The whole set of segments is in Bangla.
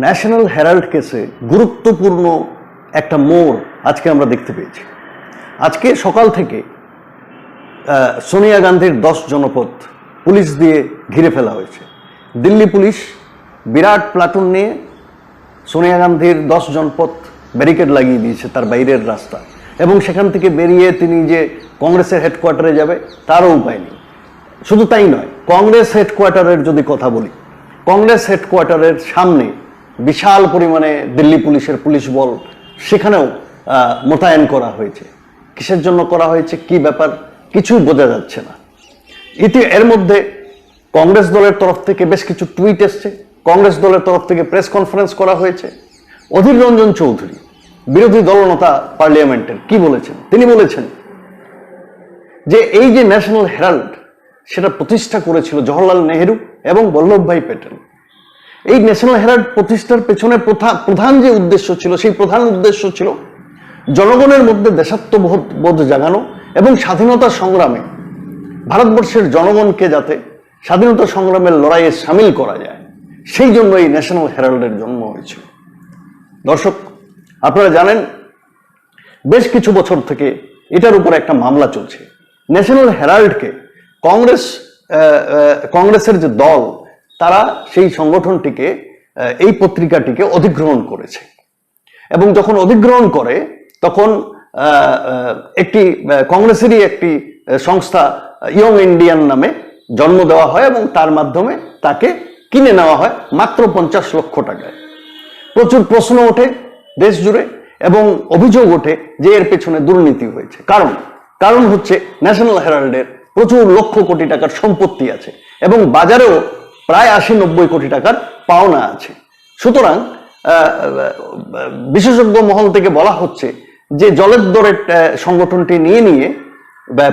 ন্যাশনাল হেরাল্ড কেসে গুরুত্বপূর্ণ একটা মোড় আজকে আমরা দেখতে পেয়েছি। আজকে সকাল থেকে সোনিয়া গান্ধীর 10 জনপদ পুলিশ দিয়ে ঘিরে ফেলা হয়েছে। দিল্লি পুলিশ বিরাট প্লাটুন নিয়ে সোনিয়া গান্ধীর 10 জনপদ ব্যারিকেড লাগিয়ে দিয়েছে তার বাইরের রাস্তা, এবং সেখান থেকে বেরিয়ে তিনি যে কংগ্রেসের হেডকোয়ার্টারে যাবে তারও উপায় নেই। শুধু তাই নয়, কংগ্রেস হেডকোয়ার্টারের যদি কথা বলি, কংগ্রেস হেডকোয়ার্টারের সামনে বিশাল পরিমাণে দিল্লি পুলিশের পুলিশ বল সেখানেও মোতায়েন করা হয়েছে। কিসের জন্য করা হয়েছে, কি ব্যাপার, কিছুই বোঝা যাচ্ছে না। এর মধ্যে কংগ্রেস দলের তরফ থেকে বেশ কিছু টুইট এসছে, কংগ্রেস দলের তরফ থেকে প্রেস কনফারেন্স করা হয়েছে। অধীর রঞ্জন চৌধুরী, বিরোধী দলনেতা পার্লামেন্টের, কি বলেছেন? তিনি বলেছেন যে এই যে ন্যাশনাল হেরাল্ড, সেটা প্রতিষ্ঠা করেছিল জওহরলাল নেহেরু এবং বল্লভভাই প্যাটেল। এই ন্যাশনাল হেরাল্ড প্রতিষ্ঠার পেছনে প্রধান যে উদ্দেশ্য ছিল, সেই প্রধান উদ্দেশ্য ছিল জনগণের মধ্যে দেশাত্মবোধ জাগানো এবং স্বাধীনতা সংগ্রামে ভারতবর্ষের জনগণকে যাতে স্বাধীনতা সংগ্রামের লড়াইয়ে সামিল করা যায়, সেই জন্য এই ন্যাশনাল হেরাল্ডের জন্ম হয়েছিল। দর্শক, আপনারা জানেন বেশ কিছু বছর থেকে এটার উপর একটা মামলা চলছে। ন্যাশনাল হেরাল্ডকে কংগ্রেসের যে দল, তারা সেই সংগঠনটিকে, এই পত্রিকাটিকে অধিগ্রহণ করেছে, এবং যখন অধিগ্রহণ করে তখন একটি কংগ্রেসেরই একটি সংস্থা ইয়ং ইন্ডিয়ান নামে জন্ম দেওয়া হয়, এবং তার মাধ্যমে তাকে কিনে নেওয়া হয় মাত্র 50 লক্ষ টাকায়। প্রচুর প্রশ্ন ওঠে দেশ জুড়ে এবং অভিযোগ ওঠে যে এর পেছনে দুর্নীতি হয়েছে। কারণ হচ্ছে ন্যাশনাল হেরাল্ডের প্রচুর লক্ষ কোটি টাকার সম্পত্তি আছে এবং বাজারেও প্রায় 80-90 কোটি টাকার পাওনা আছে। সুতরাং বিশেষজ্ঞ মহল থেকে বলা হচ্ছে যে জলের দরের সংগঠনটি নিয়ে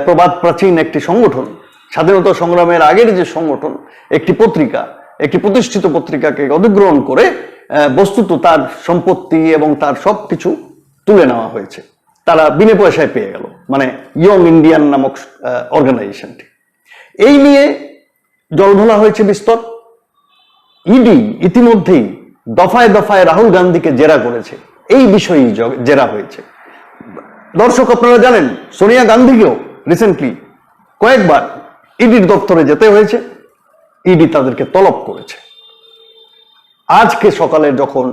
প্রবাদ প্রাচীন একটি সংগঠন, স্বাধীনতা সংগ্রামের আগের যে সংগঠন, একটি পত্রিকা, একটি প্রতিষ্ঠিত পত্রিকাকে অধিগ্রহণ করে বস্তুত তার সম্পত্তি এবং তার সবকিছু তুলে নেওয়া হয়েছে। তারা বিনা পয়সায় পেয়ে গেল, মানে ইয়ং ইন্ডিয়ান নামক অর্গানাইজেশনটি। এই নিয়ে জলঘোলা হয়েছে বিস্তর। ইডি ইতিমধ্যেই দফায় দফায় রাহুল গান্ধীকে জেরা করেছে, এই বিষয়েই জেরা হয়েছে। দর্শক, আপনারা জানেন সোনিয়া গান্ধীকেও রিসেন্টলি কয়েকবার ইডির দপ্তরে যেতে হয়েছে, ইডি তাদেরকে তলব করেছে। আজকে সকালে যখন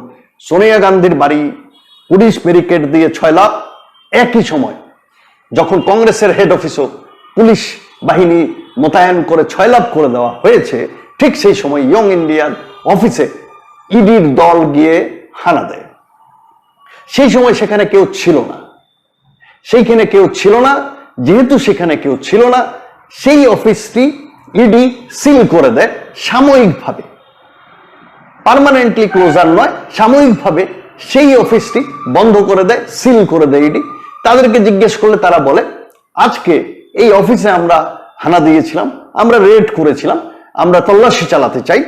সোনিয়া গান্ধীর বাড়ি পুলিশ ব্যারিকেড দিয়ে 6 লাখ, একই সময় যখন কংগ্রেসের হেড অফিসও পুলিশ বাহিনী মোতায়েন করে 6 লাখ করে দেওয়া হয়েছে, ঠিক সেই সময় ইয়ং ইন্ডিয়ান অফিসে ইডির দল গিয়ে হানা দেয়। সেই সময় সেখানে কেউ ছিল না। যেহেতু সেখানে কেউ ছিল না, সেই অফিসটি ইডি সিল করে দেয় সাময়িকভাবে, পার্মানেন্টলি ক্লোজার নয়, সাময়িকভাবে সেই অফিসটি বন্ধ করে দেয়, সিল করে দেয় ইডি। তাদেরকে জিজ্ঞেস করলে তারা বলে, আজকে এই অফিসে আমরা হানা দিয়েছিলাম, আমরা রেড করেছিলাম, আমরা তল্লাশি চালাতে চাই,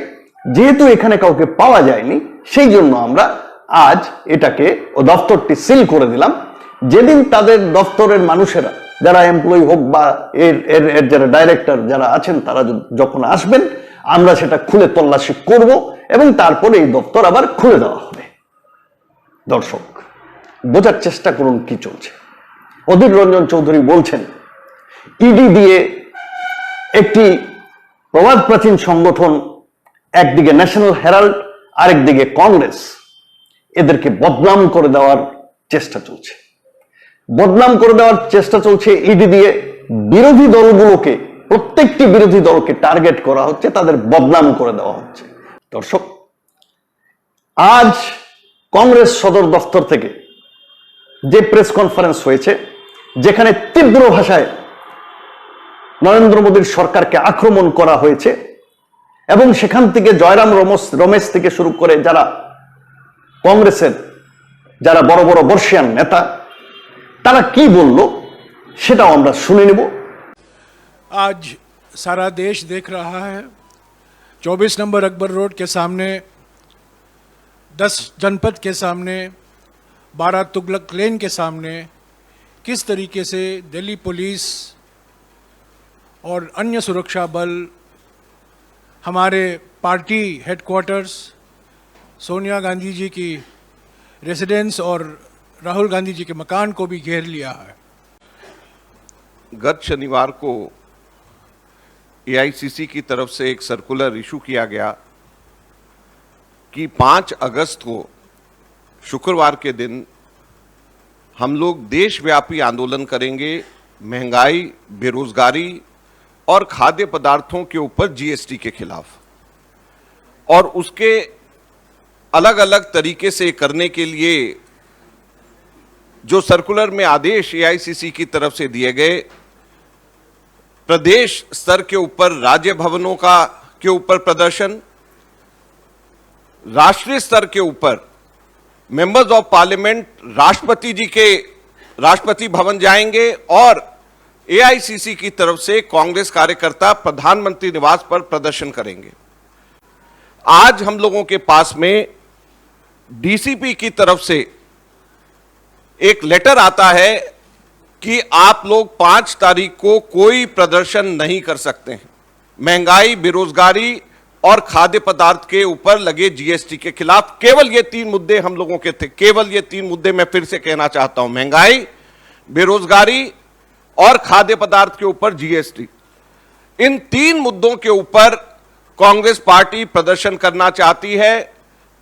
যেহেতু এখানে কাউকে পাওয়া যায়নি সেই জন্য আমরা আজ এটাকে দপ্তরটি সিল করে দিলাম। যেদিন তাদের দপ্তরের মানুষেরা, যারা এমপ্লয়ি হোক বা এর যারা ডাইরেক্টর যারা আছেন, তারা যখন আসবেন, আমরা সেটা খুলে তল্লাশি করব এবং তারপরে এই দপ্তর আবার খুলে দেওয়া হবে। দর্শক, বোঝার চেষ্টা করুন কি চলছে। অধীর রঞ্জন চৌধুরী বলছেন ইডি দিয়ে একটি প্রবাদ প্রাচীন সংগঠন, একদিকে ন্যাশনাল হেরাল্ড, আরেকদিকে কংগ্রেস, এদেরকে বদনাম করে দেওয়ার চেষ্টা চলছে। ইডি দিয়ে বিরোধী দলগুলোকে, প্রত্যেকটি বিরোধী দলকে টার্গেট করা হচ্ছে, তাদের বদনাম করে দেওয়া হচ্ছে। দর্শক, আজ কংগ্রেস সদর দফতর থেকে যে প্রেস কনফারেন্স হয়েছে, যেখানে তীব্র ভাষায় নরেন্দ্র মোদীর সরকারকে আক্রমণ করা হয়েছে, এবং সেখান থেকে জয়রাম রমেশ থেকে শুরু করে যারা কংগ্রেসের যারা বড় বড় বর্ষিয়ান নেতা, তারা কি বলল সেটাও আমরা শুনে নেব। आज सारा देश देख रहा है 24 नंबर अकबर रोड के सामने, 10 जनपद के सामने, 12 तुगलक लेन के सामने किस तरीके से दिल्ली पुलिस और अन्य सुरक्षा बल हमारे पार्टी हेडक्वार्टर्स, सोनिया गांधी जी की रेसिडेंस और राहुल गांधी जी के मकान को भी घेर लिया है। गत शनिवार को एआईसीसी की तरफ से एक सर्कुलर इशू किया गया कि 5 अगस्त को शुक्रवार के दिन हम लोग देशव्यापी आंदोलन करेंगे महंगाई, बेरोजगारी और खाद्य पदार्थों के ऊपर जीएसटी के खिलाफ, और उसके अलग अलग तरीके से करने के लिए जो सर्कुलर में आदेश एआईसीसी की तरफ से दिए गए, प्रदेश स्तर के ऊपर राज्य भवनों के ऊपर प्रदर्शन, राष्ट्रीय स्तर के ऊपर मेंबर्स ऑफ पार्लियामेंट राष्ट्रपति जी के राष्ट्रपति भवन जाएंगे, और एआईसीसी की तरफ से कांग्रेस कार्यकर्ता प्रधानमंत्री निवास पर प्रदर्शन करेंगे। आज हम लोगों के पास में डीसीपी की तरफ से एक लेटर आता है कि आप लोग 5 तारीख को कोई प्रदर्शन नहीं कर सकते हैं महंगाई, बेरोजगारी और खाद्य पदार्थ के ऊपर लगे जीएसटी के खिलाफ। केवल ये 3 मुद्दे हम लोगों के थे, केवल ये 3 मुद्दे मैं फिर से कहना चाहता हूं, महंगाई, बेरोजगारी और खाद्य पदार्थ के ऊपर जीएसटी। इन 3 मुद्दों के ऊपर कांग्रेस पार्टी प्रदर्शन करना चाहती है।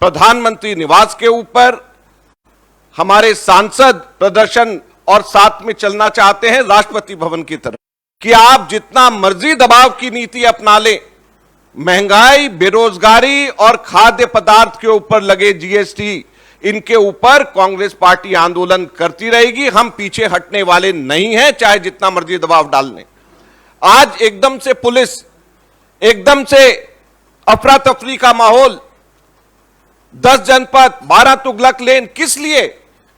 प्रधानमंत्री निवास के ऊपर हमारे सांसद प्रदर्शन और साथ में चलना चाहते हैं राष्ट्रपति भवन की तरफ कि आप जितना मर्जी दबाव की नीति अपना लें, महंगाई, बेरोजगारी और खाद्य पदार्थ के ऊपर लगे जीएसटी, इनके ऊपर कांग्रेस पार्टी आंदोलन करती रहेगी। हम पीछे हटने वाले नहीं हैं, चाहे जितना मर्जी दबाव डाल लें। आज एकदम से पुलिस, एकदम से अफरा तफरी का माहौल, 10 जनपद, 12 तुगलक लेन, किस लिए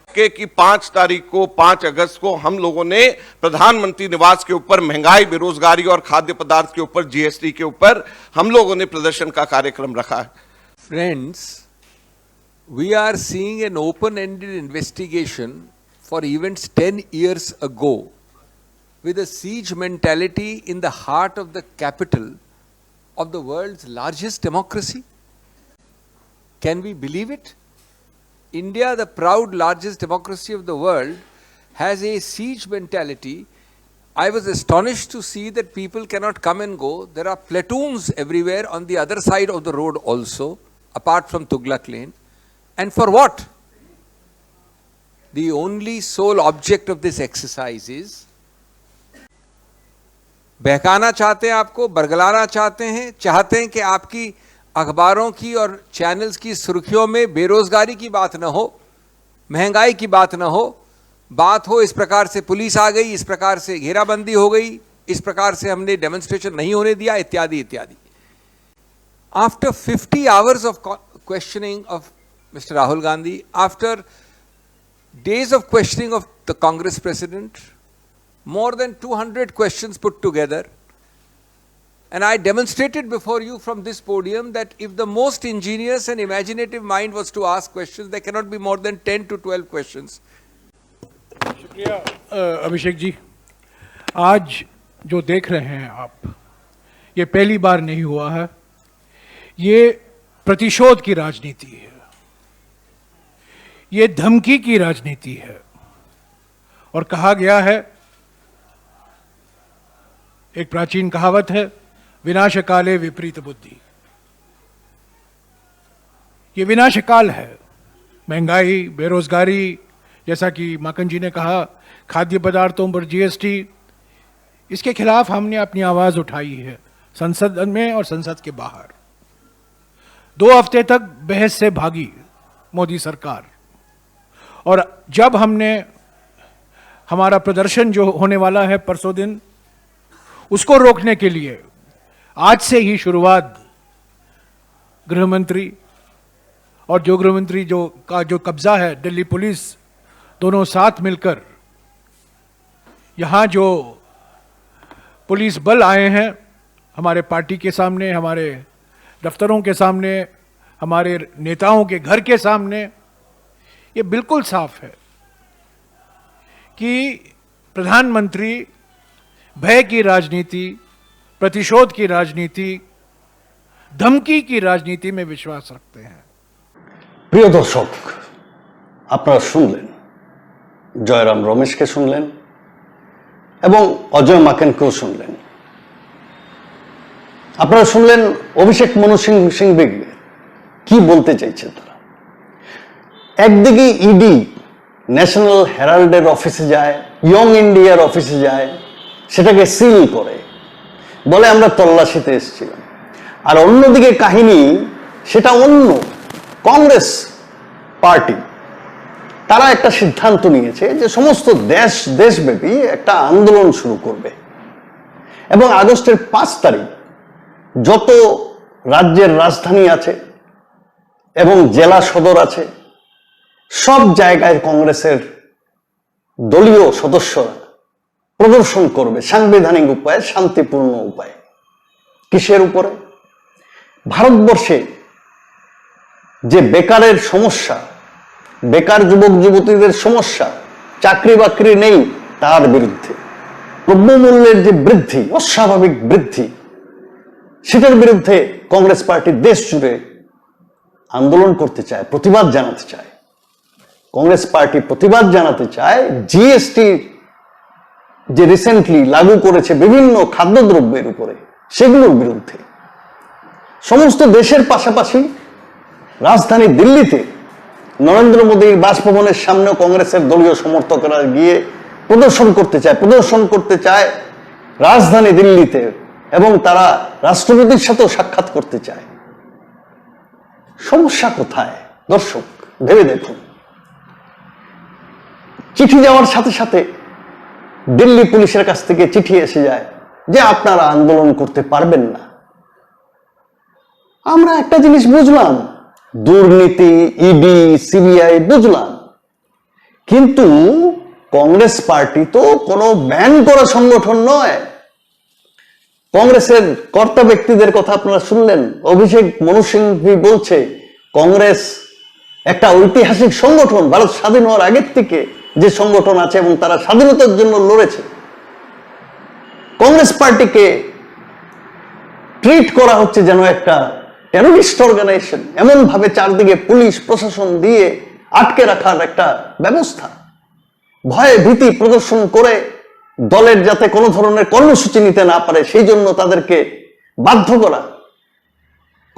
कि 5 तारीख को, 5 अगस्त को हम लोगों ने प्रधानमंत्री निवास के ऊपर महंगाई, बेरोजगारी और खाद्य पदार्थ के ऊपर जीएसटी के ऊपर हम लोगों ने प्रदर्शन का कार्यक्रम रखा है। Friends, we are seeing an open-ended investigation for events 10 years ago with a siege mentality in the heart of the capital of the world's largest democracy. Can we believe it? India, the proud largest democracy of the world, has a siege mentality. I was astonished to see that people cannot come and go. There are platoons everywhere on the other side of the road also, apart from Tughlaq Lane. And for what? The only sole object of this exercise is बहकाना चाहते हैं आपको, बरगलाना चाहते हैं कि आपकी अखबारों की और चैनल्स की सुर्खियों में बेरोजगारी की बात ना हो, महंगाई की बात ना हो, बात हो इस प्रकार से पुलिस आ गई, इस प्रकार से घेराबंदी हो गई, इस प्रकार से हमने डेमोन्स्ट्रेशन नहीं होने दिया, इत्यादि इत्यादि। After 50 hours of questioning of Mr. Rahul Gandhi, after days of questioning of the Congress president, more than 200 questions put together, and I demonstrated before you from this podium that if the most ingenious and imaginative mind was to ask questions, there cannot be more than 10 to 12 questions. शुक्रिया अभिषेक जी। आज जो देख रहे हैं आप, ये पहली बार नहीं हुआ है। ये प्रतिशोध की राजनीति है, ये धमकी की राजनीति है, और कहा गया है, एक प्राचीन कहावत है, विनाशकाले विपरीत बुद्धि। ये विनाशकाल है। महंगाई, बेरोजगारी, जैसा कि माकन जी ने कहा, खाद्य पदार्थों पर जीएसटी, इसके खिलाफ हमने अपनी आवाज उठाई है संसद में और संसद के बाहर। 2 हफ्ते तक बहस से भागी मोदी सरकार, और जब हमने हमारा प्रदर्शन जो होने वाला है परसों दिन, उसको रोकने के लिए आज से ही शुरुआत गृह मंत्री और जो गृह मंत्री का जो कब्जा है, दिल्ली पुलिस, दोनों साथ मिलकर यहां जो पुलिस बल आए हैं, हमारे पार्टी के सामने, हमारे दफ्तरों के सामने, हमारे नेताओं के घर के सामने, ये बिल्कुल साफ है कि प्रधानमंत्री भय की राजनीति, प्रतिशोध की राजनीति, धमकी की राजनीति में विश्वास रखते हैं। প্রিয় দর্শক, আপনারা শুনলেন, জয়রাম রমেশকে শুনলেন এবং অজয় মাকেনকেও শুনলেন। আপনারা শুনলেন অভিষেক মনু সিংভি কি বলতে চাইছে তারা। একদিকে ইডি ন্যাশনাল হেরাল্ডের অফিসে যায়, ইয়ং ইন্ডিয়ার অফিসে যায়, সেটাকে সিল করে, বলে আমরা তল্লাশিতে এসেছিলাম। আর অন্যদিকে কাহিনী সেটা অন্য, কংগ্রেস পার্টি তারা একটা সিদ্ধান্ত নিয়েছে যে সমস্ত দেশব্যাপী একটা আন্দোলন শুরু করবে এবং আগস্টের 5 তারিখ যত রাজ্যের রাজধানী আছে এবং জেলা সদর আছে সব জায়গায় কংগ্রেসের দলীয় সদস্যরা প্রদর্শন করবে সাংবিধানিক উপায়ে, শান্তিপূর্ণ উপায়ে। কিসের উপরে? ভারতবর্ষে যে বেকারের সমস্যা, বেকার যুবক যুবতীদের সমস্যা, চাকরি বাকরি নেই, তার বিরুদ্ধে। দ্রব্যমূল্যের যে বৃদ্ধি, অস্বাভাবিক বৃদ্ধি, সেটার বিরুদ্ধে কংগ্রেস পার্টি দেশ জুড়ে আন্দোলন করতে চায়, প্রতিবাদ জানাতে চায়। কংগ্রেস পার্টি প্রতিবাদ জানাতে চায় জিএসটি যে রিসেন্টলি লাগু করেছে বিভিন্ন খাদ্যদ্রব্যের উপরে, সেগুলোর বিরুদ্ধে। সমস্ত দেশের পাশাপাশি রাজধানী দিল্লিতে নরেন্দ্র মোদীর বাসভবনের সামনেও কংগ্রেসের দলীয় সমর্থকরা গিয়ে প্রদর্শন করতে চায় রাজধানী দিল্লিতে, এবং তারা রাষ্ট্রপতির সাথেও সাক্ষাৎ করতে চায়। সমস্যা কোথায় দর্শক, ভেবে দেখুন। চিঠি যাওয়ার সাথে সাথে দিল্লি পুলিশের কাছ থেকে চিঠি এসে যায় যে আপনারা আন্দোলন করতে পারবেন না। আমরা একটা জিনিস বুঝলাম, দুর্নীতি, ইডি, সিবিআই বুঝলাম, কিন্তু কংগ্রেস পার্টি তো কোনো ব্যান করা সংগঠন নয়। কংগ্রেসের কর্তা ব্যক্তিদের কথা আপনারা শুনলেন। অভিষেক মনু সিংভি বলছে কংগ্রেস একটা ঐতিহাসিক সংগঠন, ভারত স্বাধীন হওয়ার আগের থেকে যে সংগঠন আছে এবং তারা স্বাধীনতার জন্য লড়েছে। কংগ্রেস পার্টিকে ট্রিট করা হচ্ছে যেন একটা টেররিস্ট অর্গানাইজেশন, এমন ভাবে চারদিকে পুলিশ প্রশাসন দিয়ে আটকে রাখার একটা ব্যবস্থা, ভয়ে ভীতি প্রদর্শন করে দলের যাতে কোনো ধরনের কর্মসূচি নিতে না পারে সেই জন্য তাদেরকে বাধ্য করা।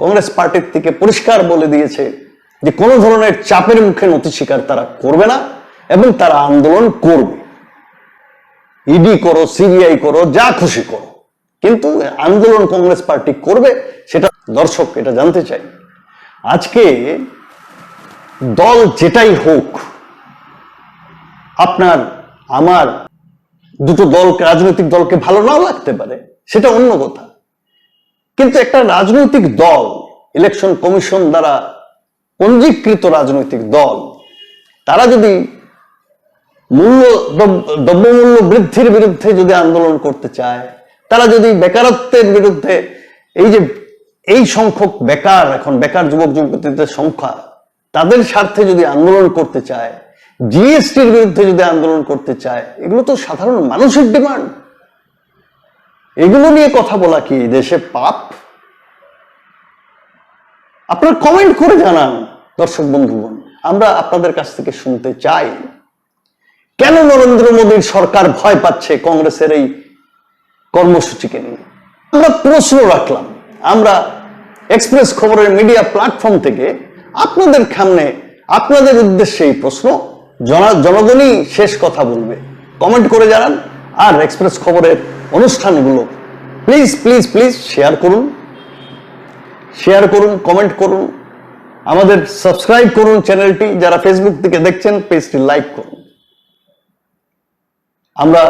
কংগ্রেস পার্টির থেকে পরিষ্কার বলে দিয়েছে যে কোনো ধরনের চাপের মুখে নতি স্বীকার তারা করবে না এবং তারা আন্দোলন করবে। ইডি করো, সিবিআই করো, যা খুশি করো, কিন্তু আন্দোলন কংগ্রেস পার্টি করবে। সেটা দর্শক এটা জানতে চাই। আজকে দল যেটাই হোক, আপনার আমার দুটো দল, রাজনৈতিক দলকে ভালো নাও লাগতে পারে, সেটা অন্য কথা, কিন্তু একটা রাজনৈতিক দল, ইলেকশন কমিশন দ্বারা পঞ্জীকৃত রাজনৈতিক দল, তারা যদি দ্রব্যমূল্য বৃদ্ধির বিরুদ্ধে যদি আন্দোলন করতে চায়, তারা যদি বেকারত্বের বিরুদ্ধে, এই সংখ্যক বেকার, এখন বেকার যুবক যুবতীদের সংখ্যা, তাদের স্বার্থে যদি আন্দোলন করতে চায়, জিএসটির বিরুদ্ধে যদি আন্দোলন করতে চায়, এগুলো তো সাধারণ মানুষের ডিমান্ড। এগুলো নিয়ে কথা বলা কি দেশে পাপ? আপনারা কমেন্ট করে জানান দর্শক বন্ধুগণ, আমরা আপনাদের কাছ থেকে শুনতে চাই কেন নরেন্দ্র মোদীর সরকার ভয় পাচ্ছে কংগ্রেসের এই কর্মসূচিকে নিয়ে। আমরা প্রশ্ন রাখলাম, আমরা এক্সপ্রেস খবরের মিডিয়া প্ল্যাটফর্ম থেকে আপনাদের সামনে, আপনাদের উদ্দেশ্যে এই প্রশ্ন, জনগণই শেষ কথা বলবে। কমেন্ট করে জানান, আর এক্সপ্রেস খবরের অনুষ্ঠানগুলো প্লিজ প্লিজ প্লিজ শেয়ার করুন, কমেন্ট করুন, আমাদের সাবস্ক্রাইব করুন চ্যানেলটি, যারা ফেসবুক থেকে দেখছেন পেজটি লাইক করুন। আমরা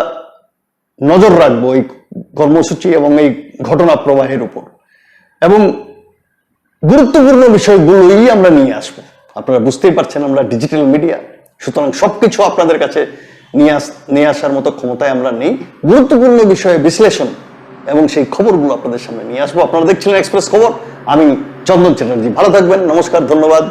নজর রাখবো এই কর্মসূচি এবং এই ঘটনা প্রবাহের উপর, এবং গুরুত্বপূর্ণ বিষয়গুলোই আমরা নিয়ে আসবো। আপনারা বুঝতেই পারছেন আমরা ডিজিটাল মিডিয়া, সুতরাং সবকিছু আপনাদের কাছে নিয়ে আসার মতো ক্ষমতায় আমরা নেই। গুরুত্বপূর্ণ বিষয়ে বিশ্লেষণ এবং সেই খবরগুলো আপনাদের সামনে নিয়ে আসবো। আপনারা দেখছিলেন এক্সপ্রেস খবর, আমি চন্দন চ্যাটার্জি। ভালো থাকবেন, নমস্কার, ধন্যবাদ।